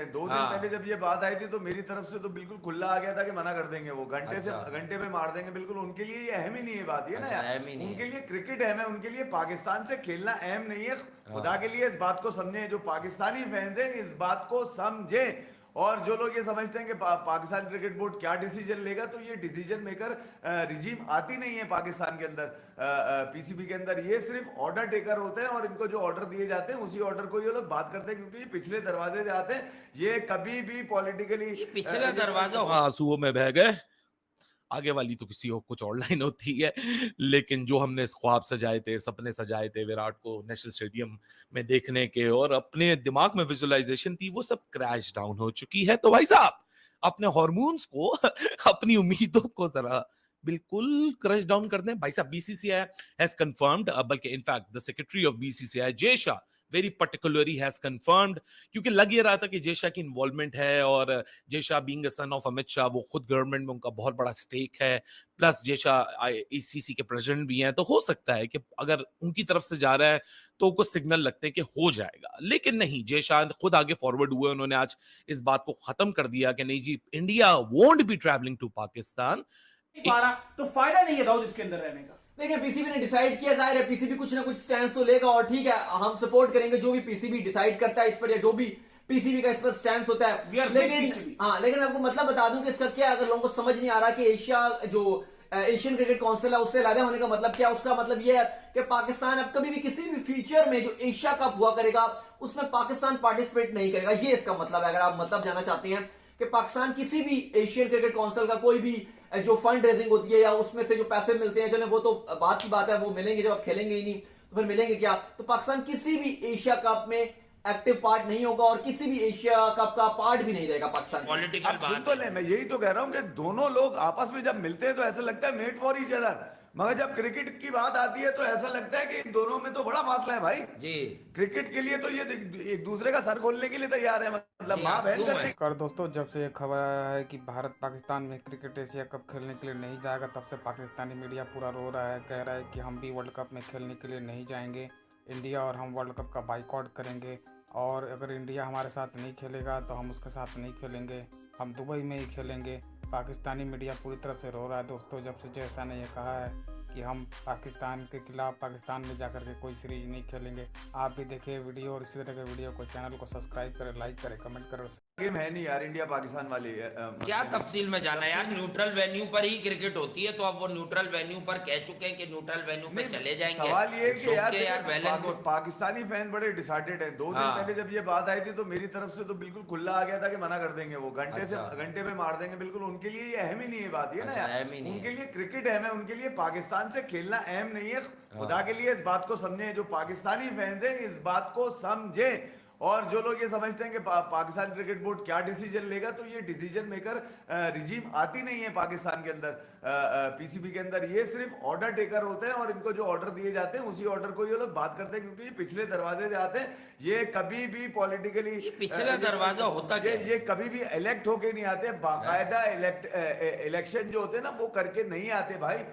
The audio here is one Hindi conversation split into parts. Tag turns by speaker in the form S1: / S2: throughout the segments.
S1: 2 दिन पहले
S2: हाँ।
S1: जब ये बात आई थी तो मेरी तरफ से तो बिल्कुल खुला आ गया था कि मना कर देंगे, वो घंटे से
S2: अच्छा।
S1: घंटे पे मार देंगे बिल्कुल। उनके लिए ये अहम ही नहीं है बात, ये ना
S2: अच्छा,
S1: यार,
S2: अहम ही नहीं
S1: उनके
S2: है।
S1: लिए क्रिकेट अहम है, उनके लिए पाकिस्तान से खेलना अहम नहीं है। खुदा के
S2: हाँ।
S1: लिए इस बात को समझे, जो पाकिस्तानी फैंस हैं इस बात को समझे। और जो लोग ये समझते हैं कि पाकिस्तान क्रिकेट बोर्ड क्या डिसीजन लेगा, तो ये डिसीजन मेकर रिजीम आती नहीं है पाकिस्तान के अंदर, पीसीबी के अंदर। ये सिर्फ ऑर्डर टेकर होते हैं और इनको जो ऑर्डर दिए जाते हैं उसी ऑर्डर को ये लोग बात करते हैं, क्योंकि ये पिछले दरवाजे से आते हैं। ये कभी भी पॉलिटिकली
S2: ये पिछला
S1: ये
S2: दरवाजा हो।
S3: आंसुओं में बह गए। आगे वाली तो किसी और कुछ और लाइन होती है, लेकिन जो हमने ख्वाब सजाए थे, सपने सजाए थे विराट को नेशनल स्टेडियम में देखने के और अपने दिमाग में विजुअलाइजेशन थी, वो सब क्रैश डाउन हो चुकी है। तो भाई साहब अपने हार्मोन्स को अपनी उम्मीदों को जरा बिल्कुल क्रश डाउन कर दें। भाई साहब बीसीसीआई हैज कंफर्म्ड, बल्कि in fact the secretary of BCCI Jay Shah very particularly has confirmed, क्योंकि लग ये रहा था कि जय शाह की इन्वॉल्वमेंट है और Jay Shah being a son of Amit Shah, वो खुद गवर्नमेंट में उनका बहुत बड़ा स्टेक है, प्लस जय शाह आईसीसी के प्रेसिडेंट भी हैं, तो हो सकता है कि अगर उनकी तरफ से जा रहा है तो कुछ सिग्नल लगते हैं कि हो जाएगा। लेकिन नहीं, जय शाह खुद आगे फॉरवर्ड हुए, उन्होंने आज इस बात को खत्म कर दिया कि नहीं जी, India won't be travelling to Pakistan.
S4: पा रहा तो फायदा नहीं है दाऊद इसके अंदर रहने का।
S5: देखिए पीसीबी ने डिसाइड किया, जाहिर है पीसीबी कुछ ना कुछ स्टैंड तो लेगा और ठीक है, हम सपोर्ट करेंगे जो भी पीसीबी डिसाइड करता है इस पर, या जो भी पीसीबी का इस पर स्टैंड होता है। लेकिन आपको मतलब बता दूं कि इसका क्या, अगर लोगों को समझ नहीं आ रहा कि एशिया जो एशियन क्रिकेट काउंसिल है उससे अलग होने का मतलब क्या, उसका मतलब यह है कि पाकिस्तान अब कभी भी किसी भी फ्यूचर में जो एशिया कप हुआ करेगा उसमें पाकिस्तान पार्टिसिपेट नहीं करेगा। ये इसका मतलब है, अगर आप मतलब जानना चाहते हैं कि पाकिस्तान किसी भी एशियन क्रिकेट काउंसिल का कोई भी जो फंड रेजिंग होती है या उसमें से जो पैसे मिलते हैं, चले वो तो बात की बात है, वो मिलेंगे जब आप खेलेंगे ही नहीं तो फिर मिलेंगे क्या। तो पाकिस्तान किसी भी एशिया कप में एक्टिव पार्ट नहीं होगा और किसी भी एशिया कप का पार्ट भी नहीं रहेगा पाकिस्तान।
S2: पॉलिटिकल
S1: अब सुन
S2: बात
S1: तो
S2: है।
S1: ले, मैं यही तो कह रहा हूं कि दोनों लोग आपस में जब मिलते हैं तो ऐसा लगता है मेड फॉर ईच अदर, मगर जब क्रिकेट की बात आती है तो ऐसा लगता है कि इन दोनों में तो बड़ा फासला है भाई
S2: जी।
S1: क्रिकेट के लिए तो ये एक दूसरे का सर खोलने के लिए तैयार है, मतलब
S2: जी,
S1: माँ बहन
S2: क्यों
S1: करते।
S2: है?
S6: नमस्कार दोस्तों, जब से ये खबर आया है कि भारत पाकिस्तान में क्रिकेट एशिया कप खेलने के लिए नहीं जाएगा, तब से पाकिस्तानी मीडिया पूरा रो रहा है, कह रहा है कि हम भी वर्ल्ड कप में खेलने के लिए नहीं जाएंगे इंडिया, और हम वर्ल्ड कप का बाइकआउट करेंगे, और अगर इंडिया हमारे साथ नहीं खेलेगा तो हम उसके साथ नहीं खेलेंगे, हम दुबई में ही खेलेंगे। पाकिस्तानी मीडिया पूरी तरह से रो रहा है दोस्तों, जब से जय शाह ने यह कहा है कि हम पाकिस्तान के खिलाफ पाकिस्तान में जाकर के कोई सीरीज नहीं खेलेंगे। आप भी देखिए वीडियो और इसी तरह के वीडियो को, चैनल को सब्सक्राइब करें, लाइक करें, कमेंट करें।
S1: गेम है नहीं यार इंडिया पाकिस्तान वाली
S2: क्या तफसील में जाना यार, न्यूट्रल वेन्यू पर ही क्रिकेट होती है, तो अब वो न्यूट्रल वेन्यू पर कह चुके हैं कि न्यूट्रल वेन्यू पे चले जाएंगे।
S1: सवाल ये है कि
S2: यार well and good.
S1: Pakistani fan बड़े डिसाइडेड है। 2 दिन
S2: हाँ।
S1: पहले जब ये बात आई थी तो मेरी तरफ से तो बिल्कुल खुला आ गया था कि मना कर देंगे, वो घंटे से
S2: अच्छा।
S1: घंटे पे मार देंगे बिल्कुल। उनके लिए ये अहम ही नहीं है बात, ये ना
S2: अच्छा,
S1: यार,
S2: अहम ही नहीं
S1: उनके
S2: है।
S1: लिए क्रिकेट अहम है, उनके लिए पाकिस्तान से खेलना अहम नहीं है। खुदा के लिए इस बात को समझे, जो पाकिस्तानी फैंस हैं इस बात को समझे। और जो लोग ये समझते हैं कि पाकिस्तान क्रिकेट बोर्ड क्या डिसीजन लेगा, तो ये डिसीजन मेकर रिजीम आती नहीं है पाकिस्तान के अंदर, पीसीबी के अंदर। ये सिर्फ ऑर्डर टेकर होते हैं और इनको जो ऑर्डर दिए जाते हैं उसी ऑर्डर को ये लोग बात करते हैं, क्योंकि ये पिछले दरवाजे से आते हैं। ये कभी भी पॉलिटिकली
S2: पिछला दरवाजा होता क्या है?
S1: ये कभी भी इलेक्ट होके नहीं आते, बाकायदा इलेक्शन जो होते हैं ना वो करके नहीं आते भाई।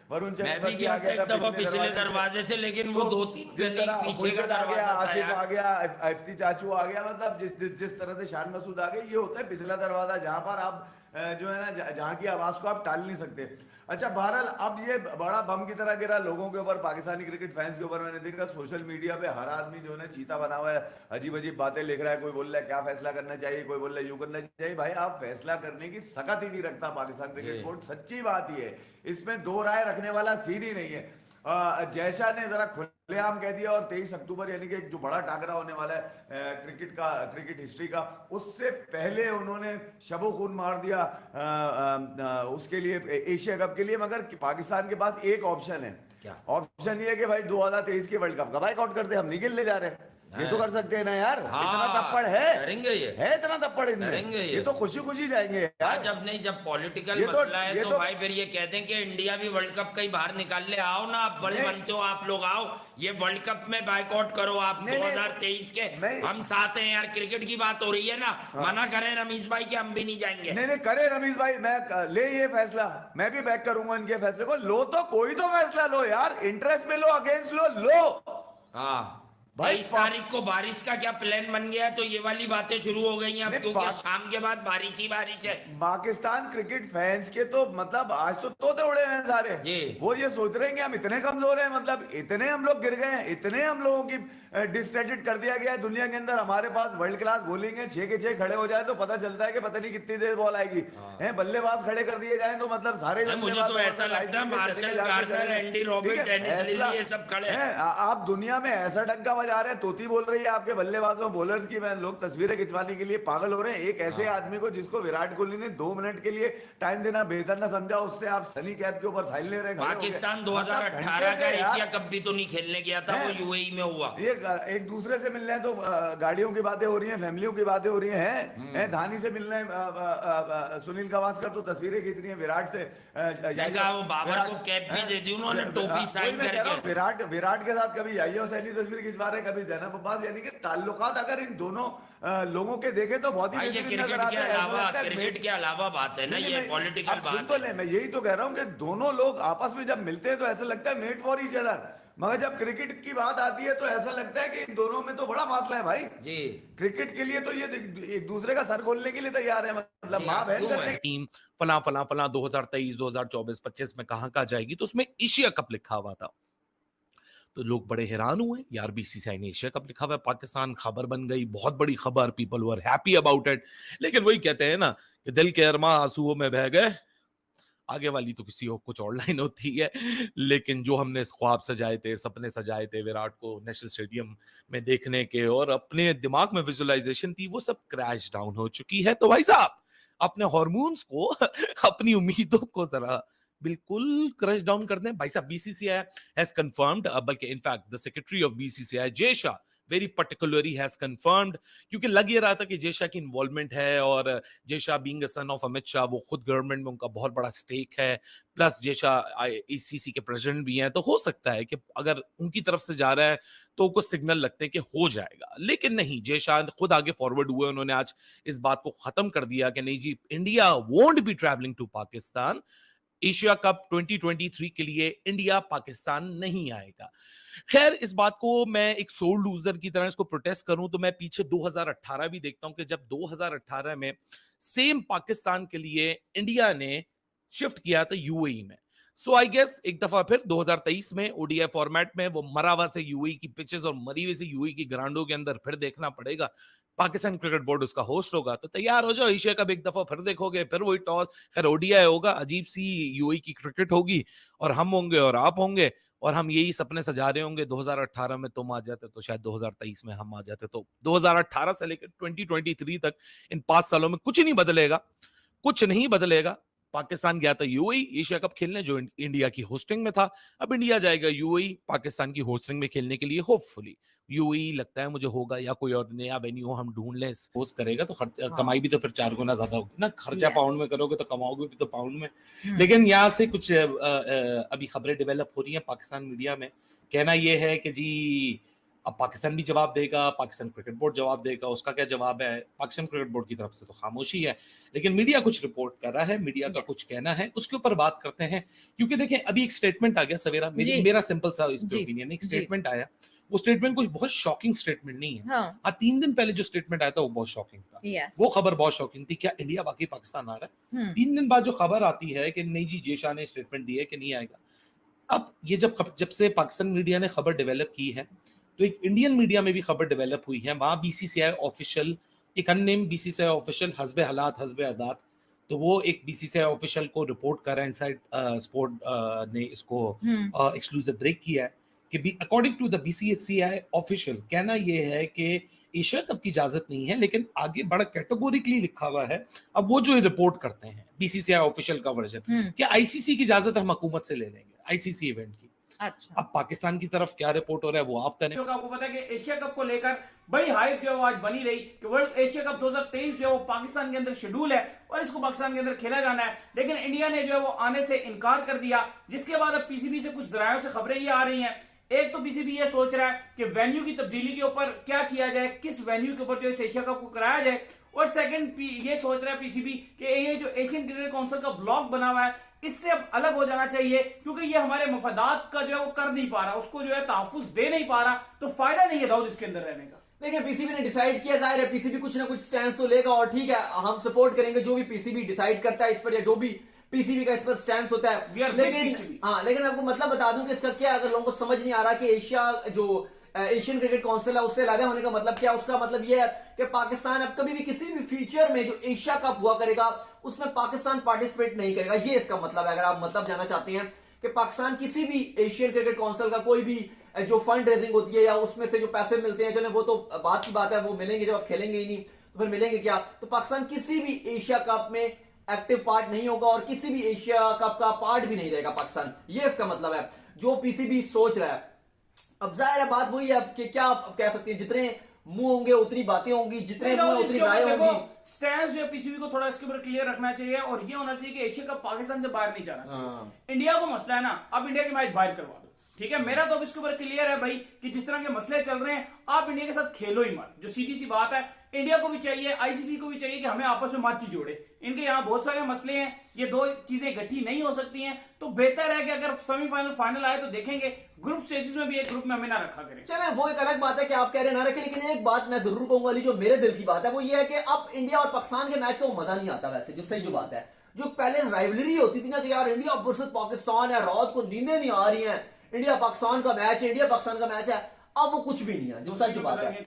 S1: वरुण
S2: मैं भी गया था एक दफा पिछले दरवाजे से, लेकिन वो 2-3 गली पीछे का दरवाजा था
S1: आसिफ
S2: यार।
S1: आ गया, इफ्ती चाचू आ गया, मतलब जिस तरह से शान मसूद आ गए, ये होता है पिछला दरवाजा, जहां पर आप जो है ना, जहां की आवाज को आप टाल नहीं सकते। अच्छा बहरहाल, अब ये बड़ा बम की तरह गिरा लोगों के ऊपर, पाकिस्तानी क्रिकेट फैंस के ऊपर। मैंने देखा सोशल मीडिया पे हर आदमी जो है चीता बना हुआ है, अजीब अजीब बातें लिख रहा है। कोई बोल रहा है क्या फैसला करना चाहिए, कोई बोल रहा है यूं करना चाहिए। भाई आप फैसला करने की सकत ही नहीं रखता पाकिस्तान क्रिकेट बोर्ड, सच्ची बात ही है, इसमें दो राय रखने वाला सीन ही नहीं है। जय शाह ने जरा खुलेआम कह दिया, और 23 अक्टूबर यानी कि जो बड़ा टाकरा होने वाला है क्रिकेट हिस्ट्री का, उससे पहले उन्होंने शबो खून मार दिया उसके लिए, एशिया कप के लिए। मगर पाकिस्तान के पास एक ऑप्शन है,
S2: क्या
S1: ऑप्शन ये है कि भाई 2023 के वर्ल्ड कप का बाइकआउट कर दे, हम नहीं खेलने जा रहे। ये तो कर सकते हैं ना यार,
S2: हाँ,
S1: इतना तप्पड़ है,
S2: करेंगे ये।
S1: है इतना तप्पड़ इनमें,
S2: करेंगे
S1: ये तो खुशी खुशी जाएंगे यार।
S2: जब नहीं, जब पॉलिटिकल
S1: ये तो-
S2: मसला है
S1: ये
S2: तो
S1: तो-
S2: भाई फिर ये कहते हैं कि इंडिया भी वर्ल्ड कप कहीं बाहर निकाल ले, आओ ना, आप बड़े
S1: नहीं।
S2: बनते हो आप लोग, आओ ये वर्ल्ड कप में बाइकआउट करो आप।
S1: नहीं,
S2: 2023 के
S1: नहीं।
S2: हम साथ हैं यार, क्रिकेट की बात हो रही है ना। मना करें रमीश भाई कि हम भी नहीं जाएंगे।
S1: नहीं नहीं करे रमीश भाई, मैं ले ये फैसला, मैं भी बैक करूंगा इनके फैसले को। लो तो कोई तो फैसला लो यार, इंटरेस्ट में लो, अगेंस्ट लो, लो।
S2: हाँ
S1: भाई
S2: 23 तारीख को बारिश का क्या प्लान बन गया, तो ये वाली बातें शुरू हो गई हैं अब,
S1: नहीं,
S2: क्योंकि शाम के बाद बारिश ही बारिश है।
S1: पाकिस्तान क्रिकेट फैंस के तो मतलब आज तो तोते उड़े हुए हैं सारे।
S2: जी।
S1: वो ये सोच रहे हैं कि हम इतने कमजोर हैं, मतलब इतने हम लोग गिर गए हैं, इतने हम लोगों की डिस्क्रेडिट कर दिया गया है दुनिया के अंदर। हमारे पास वर्ल्ड क्लास बॉलिंग है, 6 के 6 खड़े हो जाए तो पता चलता है कि पता नहीं कितनी देर बॉल आएगी। हैं बल्लेबाज खड़े कर दिए जाए तो मतलब सारे
S2: मुझे
S1: बल्लेबाज
S2: तो ऐसा लगता है Marshall Gardner, Andy Robin, Dennis Lillee ये सब खड़े हैं।
S1: आप दुनिया में ऐसा डंका बजा रहे हैं, तोती बोल रही है आपके बल्लेबाजों बॉलर्स की, मैं लोग तस्वीरें खिंचवाने के लिए पागल हो रहे हैं। एक ऐसे आदमी को जिसको विराट कोहली ने 2 मिनट के लिए टाइम देना बेहतर ना समझा, उससे आप सनी कैप के ऊपर साइन ले रहे हैं।
S2: पाकिस्तान 2018 का एशिया कप भी तो नहीं खेलने गया था, वो यूएई में हुआ।
S1: ये एक दूसरे से मिलने हैं तो गाड़ियों की बातें हो रही हैं, फैमिलियों की बातें हो रही हैं। धानी से मिलने सुनील गावस्कर तो तस्वीरें खींच रही हैं विराट से।
S2: वो बाबर को कैप भी दे दी उन्होंने, टोपी साइन करके।
S1: विराट के साथ कभी याहिया हुसैनी तस्वीर खिंचवा रहे, कभी जैनब अब्बास, यानी कि ताल्लुकात अगर इन दोनों लोगों के देखे तो बहुत ही
S2: भाई ये क्रिकेट के अलावा बात है ना, ये पॉलिटिकल बात है।
S1: मैं यही तो कह रहा हूँ कि दोनों लोग आपस में जब मिलते हैं तो ऐसा लगता है मेड फॉर ईच अदर, मगर जब क्रिकेट की बात आती है तो ऐसा लगता है कि इन दोनों में तो बड़ा फासला है भाई
S2: जी।
S1: क्रिकेट के लिए तो ये एक दूसरे का सर खोलने के लिए तैयार है, मतलब माँ बहन करने।
S3: टीम फला फला फला 2023 2024 25 में कहाँ जाएगी, तो उसमें एशिया कप लिखा हुआ था। तो लोग बड़े हैरान हुए, यार बीसीसीआई ने एशिया कप लिखा हुआ है, पाकिस्तान, खबर बन गई, बहुत बड़ी खबर, people were happy about it. लेकिन वही कहते हैं ना कि दिल के अरमा आंसुओं में बह गए, आगे वाली तो किसी और कुछ और लाइन होती है। लेकिन जो हमने ख्वाब सजाए थे, सपने सजाए थे विराट को नेशनल स्टेडियम में देखने के, और अपने दिमाग में विजुअलाइजेशन थी, वो सब क्रैश डाउन हो चुकी है। तो भाई साहब अपने हार्मोन्स को अपनी उम्मीदों को जरा बिल्कुल क्रश डाउन कर दें। भाई साहब बीसीसीआई हैज कंफर्म्ड, बल्कि in fact the secretary of BCCI Jay Shah very particularly has confirmed, क्योंकि लग ये रहा था कि जय शाह की इन्वॉल्वमेंट है, और Jay Shah being a son of Amit Shah, वो खुद गवर्नमेंट में उनका बहुत बड़ा स्टेक है, प्लस जय शाह आईसीसी के प्रेसिडेंट भी हैं, तो हो सकता है कि अगर उनकी तरफ से जा रहा है तो कुछ सिग्नल लगते हैं कि हो जाएगा। लेकिन नहीं, जय शाह खुद आगे फॉरवर्ड हुए, उन्होंने आज इस बात को खत्म कर दिया कि नहीं जी, India won't be travelling to Pakistan, Asia cup 2023 के लिए इंडिया पाकिस्तान नहीं आएगा। खैर इस बात को मैं एक सोल लूजर की तरह इसको प्रोटेस्ट करूं तो मैं पीछे 2018 भी देखता हूं कि जब 2018 में सेम पाकिस्तान के लिए इंडिया ने शिफ्ट किया था यूएई में। सो आई गेस एक दफा फिर 2023 में ओडीआई फॉर्मेट में वो मरावा से यूएई की पिचेस और मरी हुई से यूएई की ग्राउंडों के अंदर फिर देखना पड़ेगा। पाकिस्तान क्रिकेट बोर्ड उसका होस्ट होगा, तो तैयार हो जाओ, एशिया कप एक दफा फिर देखोगे, फिर वही टॉस, खैर ओडीआई होगा, अजीब सी यूएई की क्रिकेट होगी, और हम होंगे और आप होंगे, और हम यही सपने सजा रहे होंगे 2018 में तुम आ जाते तो शायद 2023 में हम आ जाते। तो 2018 से लेकर 2023 तक इन 5 सालों में कुछ नहीं बदलेगा, कुछ नहीं बदलेगा। पाकिस्तान गया था यूएई एशिया कप खेलने, जो इंडिया की होस्टिंग में था, अब इंडिया जाएगा यूएई पाकिस्तान की होस्टिंग में खेलने के लिए। होपफुली यूएई लगता है मुझे होगा, या कोई और नया वेन्यू हम ढूंढ लें, होस्ट करेगा तो कमाई भी तो फिर 4 गुना ज्यादा होगी ना, खर्चा पाउंड में करोगे तो कमाओगे भी तो पाउंड में। लेकिन यहाँ से कुछ अभी खबरें डेवलप हो रही हैं पाकिस्तान मीडिया में, कहना यह है कि जी अब पाकिस्तान भी जवाब देगा, पाकिस्तान क्रिकेट बोर्ड जवाब देगा। उसका क्या जवाब है? पाकिस्तान क्रिकेट बोर्ड की तरफ से तो खामोशी है, लेकिन मीडिया कुछ रिपोर्ट कर रहा है, मीडिया का कुछ कहना है, उसके ऊपर बात करते हैं। क्योंकि देखिए अभी एक स्टेटमेंट आ गया सवेरा, मेरा सिंपल सा इस पे ओपिनियन, एक स्टेटमेंट आया, वो स्टेटमेंट कुछ बहुत शॉकिंग स्टेटमेंट नहीं है। हाँ 3 दिन पहले जो स्टेटमेंट आया था वो बहुत शॉकिंग था, वो खबर बहुत शॉकिंग थी, क्या इंडिया वाकई पाकिस्तान आ रहा है। 3 दिन बाद जो खबर आती है कि नहीं जी जय शाह ने स्टेटमेंट दी है कि नहीं आएगा। अब ये जब से पाकिस्तान मीडिया ने खबर डेवलप की है, तो एक इंडियन मीडिया में भी खबर डेवलप हुई है, वहां बीसीसीआई ऑफिशियल, एक अननेम्ड बीसीसीआई ऑफिशियल हस्बे हालात हस्बे अदात, तो वो एक बीसीसीआई ऑफिशियल को रिपोर्ट कर रहा है, इनसाइड स्पोर्ट ने इसको एक्सक्लूसिव ब्रेक किया है कि according to the BCCI official कहना ये है कि एशिया कप की इजाजत नहीं है, लेकिन आगे बड़ा कैटेगोरिकली लिखा हुआ है। अब वो जो रिपोर्ट करते हैं बीसीसीआई ऑफिशियल का वर्जन कि आईसीसी की इजाजत हम हुकूमत से ले लेंगे, आईसीसी इवेंट की। अच्छा, अब पाकिस्तान की तरफ क्या रिपोर्ट हो रहा है वो आप करें।
S4: आपको पता है कि एशिया कप को लेकर बड़ी हाइप जो है वो आज बनी रही कि वर्ल्ड एशिया कप 2023 जो है वो पाकिस्तान के अंदर शेड्यूल है और इसको पाकिस्तान के अंदर खेला जाना है, लेकिन इंडिया ने जो है वो आने से इनकार कर दिया, जिसके बाद अब पीसीबी से कुछ जरायों से खबरें ये आ रही हैं एक तो पीसीबी ये सोच रहा है कि वेन्यू की तब्दीली के ऊपर क्या किया जाए, किस वेन्यू के ऊपर जो इस एशिया कप को कराया जाए, और सेकंड ये सोच रहा है पीसीबी कि ये जो एशियन क्रिकेट काउंसिल का ब्लॉक बना हुआ है इससे अब अलग हो जाना चाहिए, क्योंकि ये हमारे मफादात का जो है वो कर नहीं पा रहा, उसको जो है तहफ्फुज़ दे नहीं पा रहा, तो फायदा नहीं है दाऊद इसके अंदर रहने का।
S5: देखिए पीसीबी ने डिसाइड किया, जाहिर है पीसीबी कुछ ना कुछ स्टैंड तो लेगा, और ठीक है हम सपोर्ट करेंगे जो भी पीसीबी डिसाइड करता है इस पर, या जो भी पीसीबी का इस पर स्टैंड होता है। लेकिन आपको मतलब बता दूं कि इसका क्या, अगर लोगों को समझ नहीं आ रहा कि एशियन क्रिकेट काउंसिल है उससे अलग होने का मतलब क्या, उसका मतलब यह है कि पाकिस्तान अब कभी भी किसी भी फ्यूचर में जो एशिया कप हुआ करेगा उसमें पाकिस्तान पार्टिसिपेट नहीं करेगा। ये इसका मतलब है, अगर आप मतलब जानना चाहते हैं कि पाकिस्तान किसी भी एशियन क्रिकेट काउंसिल का कोई भी जो फंड रेजिंग होती है या उसमें से जो पैसे मिलते हैं, चले वो तो बात की बात है, वो मिलेंगे जब आप खेलेंगे ही नहीं तो फिर मिलेंगे क्या। तो पाकिस्तान किसी भी एशिया कप में एक्टिव पार्ट नहीं होगा और किसी भी एशिया कप का पार्ट भी नहीं रहेगा पाकिस्तान, ये इसका मतलब है जो पीसीबी सोच रहा है। अब जाहिर है बात वही है कि क्या आप कह सकते हैं, जितने मुंह होंगे उतनी बातें होंगी, जितने मुंह उतनी राय होंगी।
S4: स्टैंड जो है पीसीबी को थोड़ा इसके ऊपर क्लियर रखना चाहिए, और ये होना चाहिए कि एशिया कप पाकिस्तान से बाहर नहीं जाना चाहिए। इंडिया को मसला है ना, अब इंडिया की मैच बाहर करवा दो, ठीक है। मेरा तो अब इसके ऊपर क्लियर है भाई कि जिस तरह के मसले चल रहे हैं आप इंडिया के साथ खेलो ही मत, जो सीधी सी बात है। इंडिया को भी चाहिए, आईसीसी को भी चाहिए कि हमें आपस में मत जोड़े, इनके यहाँ बहुत सारे मसले हैं, ये दो चीजें इकट्ठी नहीं हो सकती हैं, तो बेहतर है कि अगर सेमीफाइनल फाइनल आए तो देखेंगे, ग्रुप स्टेजेस में भी एक ग्रुप में हमें ना रखा करें।
S5: चले वो एक अलग बात है कि आप कह रहे ना रखें, लेकिन एक बात मैं जरूर कहूंगा, जो मेरे दिल की बात है वो ये है कि अब इंडिया और पाकिस्तान के मैच का वो मजा नहीं आता वैसे, जो सही जो बात है। जो पहले राइवलरी होती थी ना कि यार इंडिया वर्सेस पाकिस्तान है, रात को नींदें नहीं आ रही हैं, इंडिया पाकिस्तान का मैच है, इंडिया पाकिस्तान का मैच है, अब वो कुछ भी नहीं है, जो सच बात है।